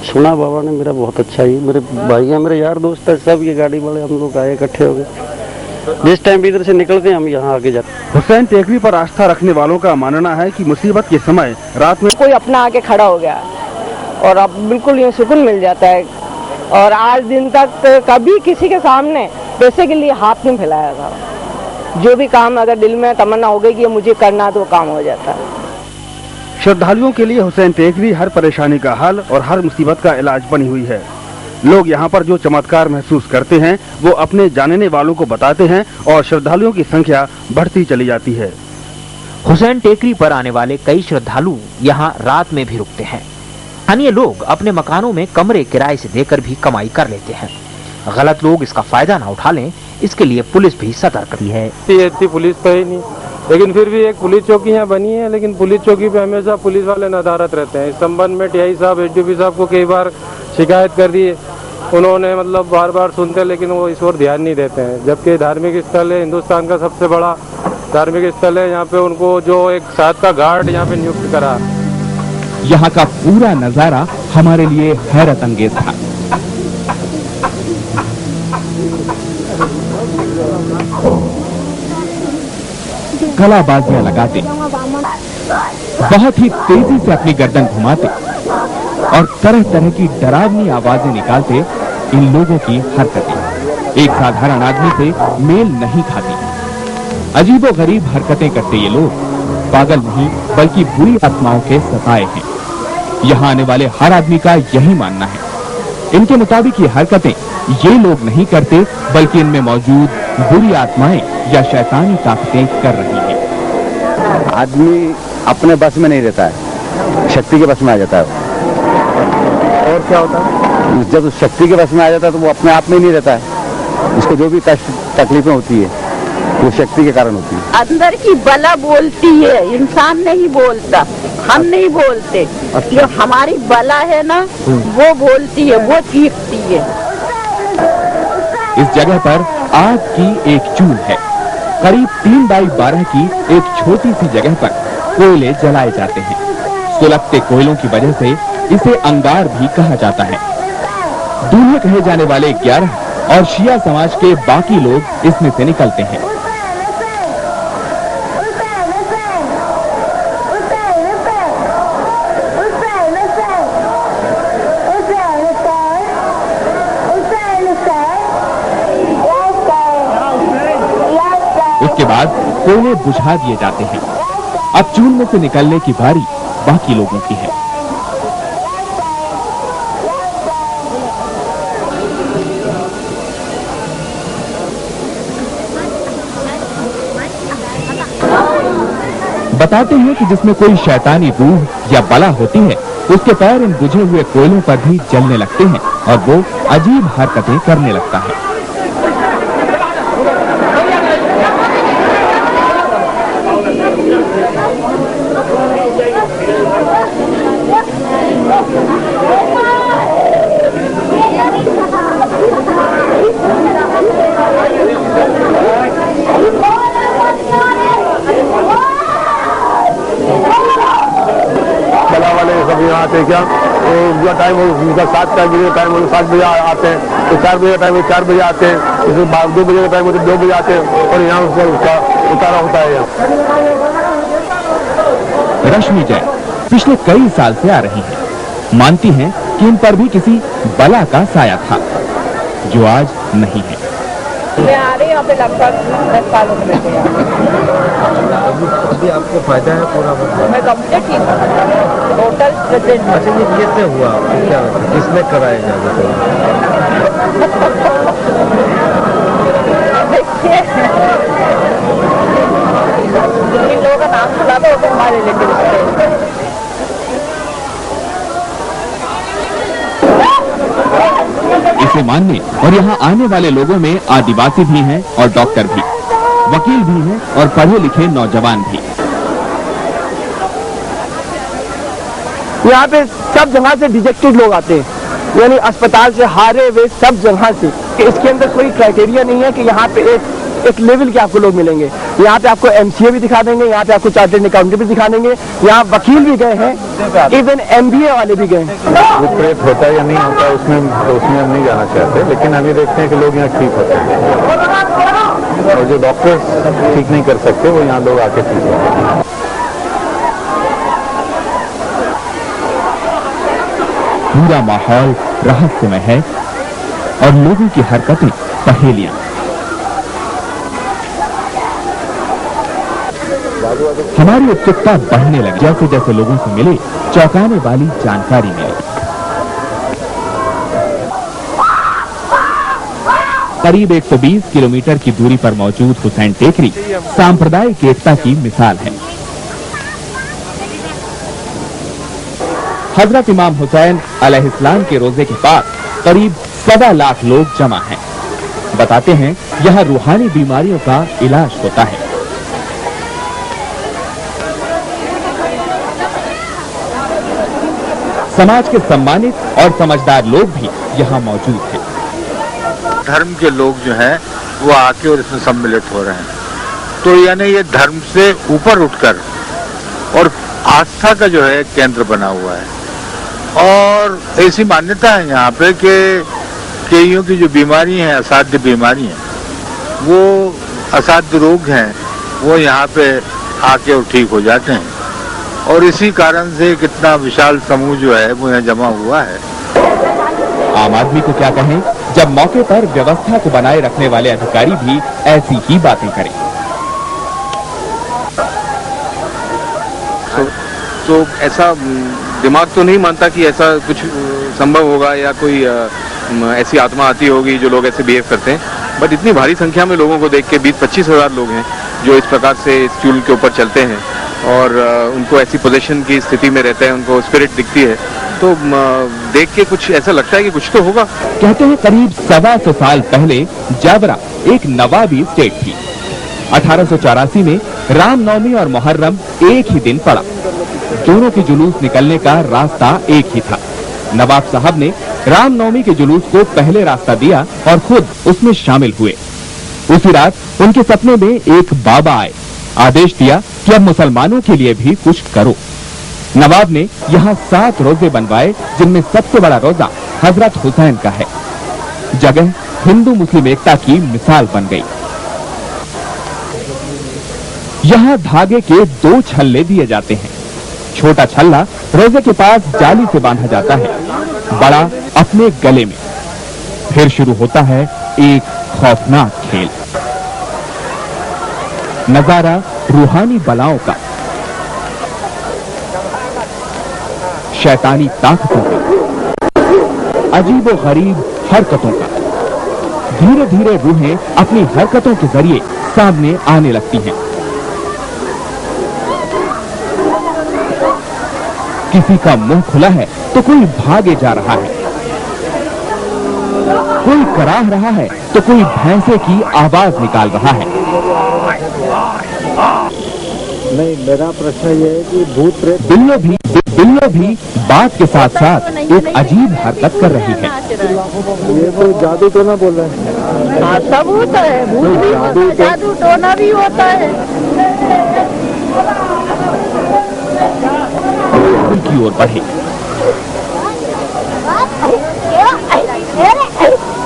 सुना बाबा ने मेरा बहुत अच्छा ही, मेरे भाई हैं, मेरे यार दोस्त है, सब ये गाड़ी वाले हम लोग आए इकट्ठे हो गए। जिस टाइम भी इधर से निकलते हैं हम यहाँ आगे जाते हैं। हुसैन टेकरी पर आस्था रखने वालों का मानना है कि मुसीबत के समय रात में कोई अपना आके खड़ा हो गया और अब बिल्कुल ये सुकून मिल जाता है। और आज दिन तक कभी किसी के सामने पैसे के लिए हाथ नहीं फैलाया था। जो भी काम अगर दिल में तमन्ना हो गई कि मुझे करना है तो वो काम हो जाता है। श्रद्धालुओं के लिए हुसैन टेकरी हर परेशानी का हल और हर मुसीबत का इलाज बनी हुई है। लोग यहाँ पर जो चमत्कार महसूस करते हैं वो अपने जानने वालों को बताते हैं और श्रद्धालुओं की संख्या बढ़ती चली जाती है। हुसैन टेकरी पर आने वाले कई श्रद्धालु यहाँ रात में भी रुकते हैं। स्थानीय लोग अपने मकानों में कमरे किराए से देकर भी कमाई कर लेते हैं। गलत लोग इसका फायदा ना उठा लें, इसके लिए पुलिस भी सतर्क है। इतनी पुलिस तो ही नहीं, लेकिन फिर भी एक पुलिस चौकी यहाँ बनी है, लेकिन पुलिस चौकी पे हमेशा पुलिस वाले नदारत रहते हैं। इस संबंध में टीआई साहब, एसडीपी साहब को कई बार शिकायत कर दी, उन्होंने मतलब बार बार सुनते, लेकिन वो इस ओर ध्यान नहीं देते हैं। जबकि धार्मिक स्थल है, हिंदुस्तान का सबसे बड़ा धार्मिक स्थल है, यहाँ पे उनको जो एक साथ का गार्ड यहाँ पे नियुक्त करा। यहाँ का पूरा नजारा हमारे लिए हैरत अंगेज था। कलाबाजियां लगाते, बहुत ही तेजी से अपनी गर्दन घुमाते और तरह तरह की डरावनी आवाजें निकालते इन लोगों की हरकतें एक साधारण आदमी से मेल नहीं खाती। अजीबोगरीब हरकतें करते ये लोग पागल नहीं बल्कि बुरी आत्माओं के सताए हैं। यहाँ आने वाले हर आदमी का यही मानना है। इनके मुताबिक ये हरकतें ये लोग नहीं करते बल्कि इनमें मौजूद बुरी आत्माएं या शैतानी ताकतें कर रही हैं। आदमी अपने बस में नहीं रहता है, शक्ति के बस में आ जाता है। और क्या होता है? जब शक्ति के बस में आ जाता है तो वो अपने आप में ही नहीं रहता है। उसको जो भी कष्ट तकलीफें होती है वो शक्ति के कारण होती है। अंदर की बला बोलती है, इंसान नहीं बोलता, हम नहीं बोलते। जो हमारी बला है ना वो बोलती है, वो चीखती है। इस जगह पर आग की एक चूल है। करीब 3x12 की एक छोटी सी जगह पर कोयले जलाए जाते हैं। सुलगते कोयलों की वजह से इसे अंगार भी कहा जाता है। दूल्हे कहे जाने वाले 11 और शिया समाज के बाकी लोग इसमें से निकलते हैं। उसके बाद कोयले बुझा दिए जाते हैं। अब चूल में से निकलने की बारी बाकी लोगों की है। बताते हैं कि जिसमें कोई शैतानी रूह या बला होती है उसके पैर इन बुझे हुए कोयलों पर भी जलने लगते हैं और वो अजीब हरकतें करने लगता है। आते क्या तो टाइम उनका 7 बजे का टाइम 7 बजे आते हैं, तो 4 बजे का टाइम 4 बजे आते हैं, उसके बाद 2 बजे का टाइम 2 बजे आते हैं और यहाँ उसका उतारा होता है। यहाँ रश्मि जैन पिछले कई साल से आ रही हैं। मानती हैं कि इन पर भी किसी बला का साया था जो आज नहीं है। मैं आ रही यहाँ पे लगभग 10 सालों से बैठे हैं। अभी आपको फायदा है पूरा? मैं कंप्लीट ठीक हूँ, टोटल प्रेजेंट। अच्छा, ये कैसे हुआ? क्या किसने कराया? इन लोगों का नाम सुना दो, हमारे रिलेटिव। इसे मानने और यहाँ आने वाले लोगों में आदिवासी भी हैं और डॉक्टर भी, वकील भी हैं और पढ़े लिखे नौजवान भी। यहाँ पे सब जगह से डिजेक्टेड लोग आते हैं, यानी अस्पताल से हारे हुए सब जगह से। कि इसके अंदर कोई क्राइटेरिया नहीं है कि यहाँ पे एक एक लेवल के आपको लोग मिलेंगे। यहाँ पे आपको MCA भी दिखा देंगे, यहाँ पे आपको चार्टर्ड अकाउंटेंट भी दिखा देंगे, यहाँ वकील भी गए हैं, इवन MBA वाले भी गए। भूत प्रेत होता है या नहीं होता है उसमें हम नहीं जाना चाहते, लेकिन हम ये देखते हैं कि लोग यहाँ ठीक होते हैं और जो डॉक्टर ठीक नहीं कर सकते वो यहाँ लोग आके ठीक होते हैं। पूरा माहौल रहस्यमय है और लोगों की हरकतें पहेलियां। हमारी उत्सुकता बढ़ने लगी जैसे जैसे लोगों से मिले चौंकाने वाली जानकारी मिली। करीब 120 किलोमीटर की दूरी पर मौजूद हुसैन टेकरी सांप्रदायिक एकता की मिसाल है। हजरत इमाम हुसैन अलैहिस्सलाम के रोजे के पास करीब 1.25 लाख लोग जमा हैं। बताते हैं यहाँ रूहानी बीमारियों का इलाज होता है। समाज के सम्मानित और समझदार लोग भी यहाँ मौजूद हैं। धर्म के लोग जो हैं वो आके और इसमें सम्मिलित हो रहे हैं, तो यानी ये धर्म से ऊपर उठकर और आस्था का जो है केंद्र बना हुआ है। और ऐसी मान्यता है यहाँ पे कि कईयों की जो बीमारी हैं, असाध्य बीमारी हैं, वो असाध्य रोग हैं, वो यहाँ पे आके और ठीक हो जाते हैं। और इसी कारण से कितना विशाल समूह जो है वो यहाँ जमा हुआ है। आम आदमी को क्या कहें जब मौके पर व्यवस्था को बनाए रखने वाले अधिकारी भी ऐसी ही बातें करें। तो ऐसा दिमाग तो नहीं मानता कि ऐसा कुछ संभव होगा या कोई ऐसी आत्मा आती होगी जो लोग ऐसे बिहेव करते हैं, बट इतनी भारी संख्या में लोगों को देख के 20-25 हजार लोग हैं जो इस प्रकार से इस चूल के ऊपर चलते हैं और उनको ऐसी पोजीशन की स्थिति में रहते हैं, उनको स्पिरिट दिखती है, तो देख के कुछ ऐसा लगता है कि कुछ तो होगा। कहते हैं करीब 125 साल पहले जावरा एक नवाबी स्टेट थी। 1884 में रामनवमी और मुहर्रम एक ही दिन पड़ा। दोनों के जुलूस निकलने का रास्ता एक ही था। नवाब साहब ने रामनवमी के जुलूस को पहले रास्ता दिया और खुद उसमें शामिल हुए। उसी रात उनके सपने में एक बाबा आए, आदेश दिया कि अब मुसलमानों के लिए भी कुछ करो। नवाब ने यहाँ 7 रोजे बनवाए, जिनमें सबसे बड़ा रोजा हजरत हुसैन का है। जगह हिंदू मुस्लिम एकता की मिसाल बन गई। यहाँ धागे के 2 छल्ले दिए जाते हैं। छोटा छल्ला रोजे के पास जाली से बांधा जाता है, बड़ा अपने गले में। फिर शुरू होता है एक खौफनाक खेल। नजारा रूहानी बलाओं का, शैतानी ताकतों का, अजीबो गरीब हरकतों का। धीरे धीरे रूहें अपनी हरकतों के जरिए सामने आने लगती हैं। किसी का मुंह खुला है तो कोई भागे जा रहा है, कोई कराह रहा है तो कोई भैंसे की आवाज निकाल रहा है। नहीं, मेरा प्रश्न ये है कि भूत प्रेत बिल्लो भी बात के साथ साथ एक अजीब हरकत कर रही है। ये तो जादू टोना बोल रहे हैं। हाँ, सब होता है, भूत भी होता है, जादू टोना भी होता है। की ओर बढ़े।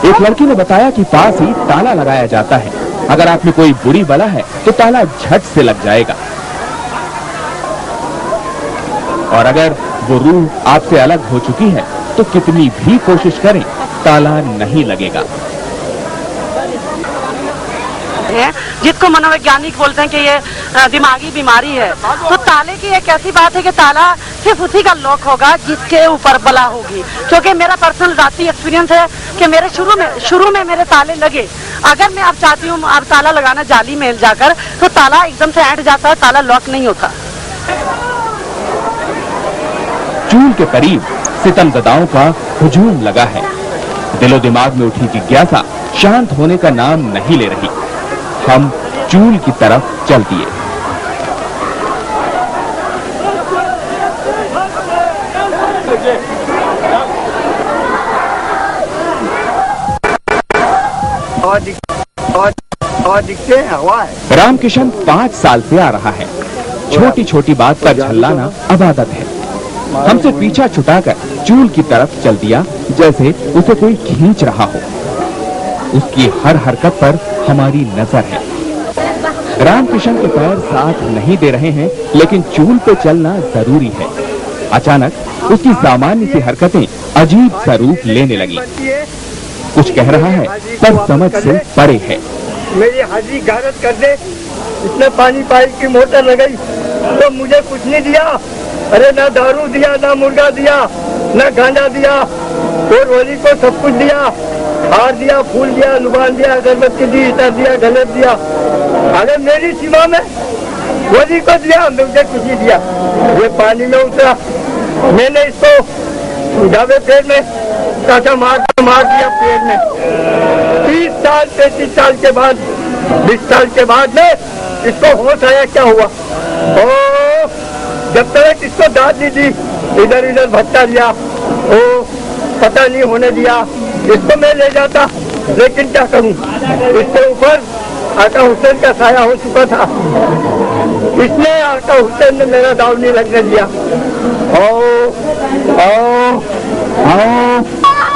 एक लड़की ने बताया कि पास ही ताला लगाया जाता है। अगर आप में कोई बुरी बला है तो ताला झट से लग जाएगा, और अगर वो रूह आपसे अलग हो चुकी है तो कितनी भी कोशिश करें ताला नहीं लगेगा। जिसको मनोवैज्ञानिक बोलते हैं कि ये दिमागी बीमारी है, तो ताले की एक ऐसी बात है कि ताला सिर्फ उसी का लॉक होगा जिसके ऊपर बला होगी। क्योंकि मेरा पर्सनल जाती एक्सपीरियंस है कि मेरे शुरू में मेरे ताले लगे। अगर मैं अब चाहती हूँ अब ताला लगाना जाली में जाकर, तो ताला एकदम से ऐंठ जाता है, ताला लॉक नहीं होता। चूल के करीब सितमज़दाओं का हुजूम लगा है। दिलो दिमाग में उठी जिज्ञासा शांत होने का नाम नहीं ले रही। हम चूल की तरफ चल दिए। हवा दिखते हैं, हवा है। रामकिशन 5 साल से आ रहा है। छोटी छोटी बात पर झल्लाना अब आदत है। हमसे पीछा छुटाकर चूल की तरफ चल दिया, जैसे उसे कोई खींच रहा हो। उसकी हर हरकत पर हमारी नजर है। रामकिशन के पैर साथ नहीं दे रहे हैं, लेकिन चूल पे चलना जरूरी है। अचानक उसकी सामान्य सी हरकतें अजीब सा रूप लेने लगी। कुछ कह रहा है पर समझ से परे है। मेरी हाजिरी गारत कर दे, इसने पानी पाइप की मोटर लगाई तो मुझे कुछ नहीं दिया। अरे ना दारू दिया, ना मुर्गा दिया, ना गांजा दिया, और होली को सब कुछ दिया। हार दिया, फूल दिया, लुबान दिया, अगरबत्ती दी, इतर दिया, गलत दिया। अरे मेरी सीमा में होली को दिया, मुझे कुछ नहीं दिया। ये पानी में उतरा, मैंने इसको जावे पेड़ में काटा मार दिया पेड़ में। 30 साल 35 साल के बाद 20 साल के बाद में इसको होश आया, क्या हुआ। ओ जब तक इसको दाद नहीं दी, इधर इधर भटका लिया, ओ पता नहीं होने दिया। इसको मैं ले जाता, लेकिन क्या करूं, इसके ऊपर आका हुसैन का साया हो चुका था। इसने आका हुसैन ने मेरा दाव नहीं लगने दिया।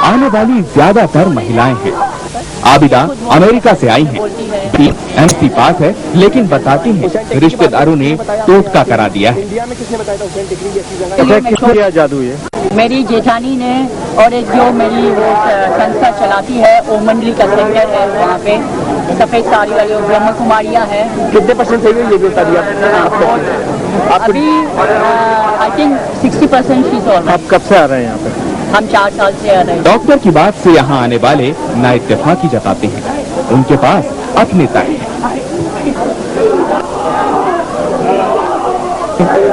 आने वाली ज्यादातर महिलाएं हैं। आबिदा अमेरिका से आई हैं। एमसी पास है, लेकिन बताती हैं रिश्तेदारों ने टोटका करा दिया है। इंडिया में किसने बताया था हुसैन टेकरी जैसी जगह? जादू है मेरी जेठानी ने, और एक जो मेरी वो संस्था चलाती है, ओमंडली का सेंटर है, वहाँ पे सफेद साड़ी वाली ब्रह्म कुमारियाँ हैं। कितने % सही है ये भी बता दिया आपको? अभी आई थिंक 60% चीज और। आप कब से आ रहे हैं यहाँ पे? हम 4 साल से आ रहे हैं। डॉक्टर की बात से यहाँ आने वाले ना इत्तेफाकी जताते हैं। उनके पास अपने तय है।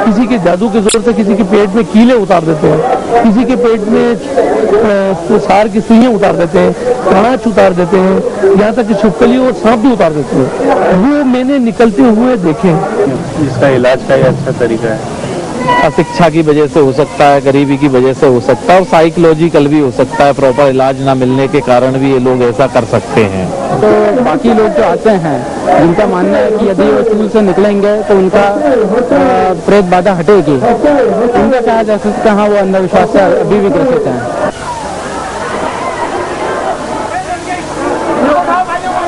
किसी के जादू के जोर से किसी के पेट में कीले उतार देते हैं, किसी के पेट में सार की सुइयां उतार देते हैं, कांच उतार देते हैं, यहाँ तक कि छिपकली और सांप भी उतार देते हैं। वो मैंने निकलते हुए देखे। इसका इलाज का ये अच्छा तरीका है। अशिक्षा की वजह से हो सकता है, गरीबी की वजह से हो सकता है, और साइकोलॉजिकल भी हो सकता है। प्रॉपर इलाज ना मिलने के कारण भी ये लोग ऐसा कर सकते हैं। तो बाकी लोग जो आते हैं, जिनका मानना है कि यदि वो चूल से निकलेंगे तो उनका प्रेत बाधा हटेगी, उनका कहा जा सकता है हाँ, वो अंधविश्वास से अभी भी ग्रसित हैं।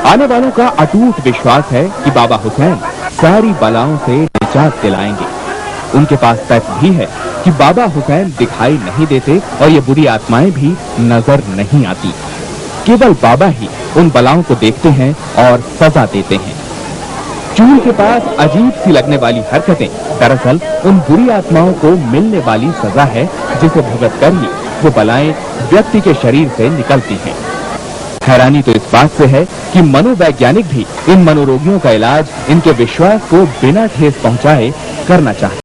आने वालों का अटूट विश्वास है कि बाबा हुसैन सारी बलाओं से निजात दिलाएंगे। उनके पास तर्क भी है कि बाबा हुसैन दिखाई नहीं देते और ये बुरी आत्माएं भी नजर नहीं आती। केवल बाबा ही उन बलाओं को देखते हैं और सजा देते हैं। चूल के पास अजीब सी लगने वाली हरकतें दरअसल उन बुरी आत्माओं को मिलने वाली सजा है, जिसे भुगत कर ही वो बलाएं व्यक्ति के शरीर से निकलती हैं। हैरानी तो इस बात से है कि मनोवैज्ञानिक भी इन मनोरोगियों का इलाज इनके विश्वास को बिना ठेस पहुंचाए करना चाहते हैं।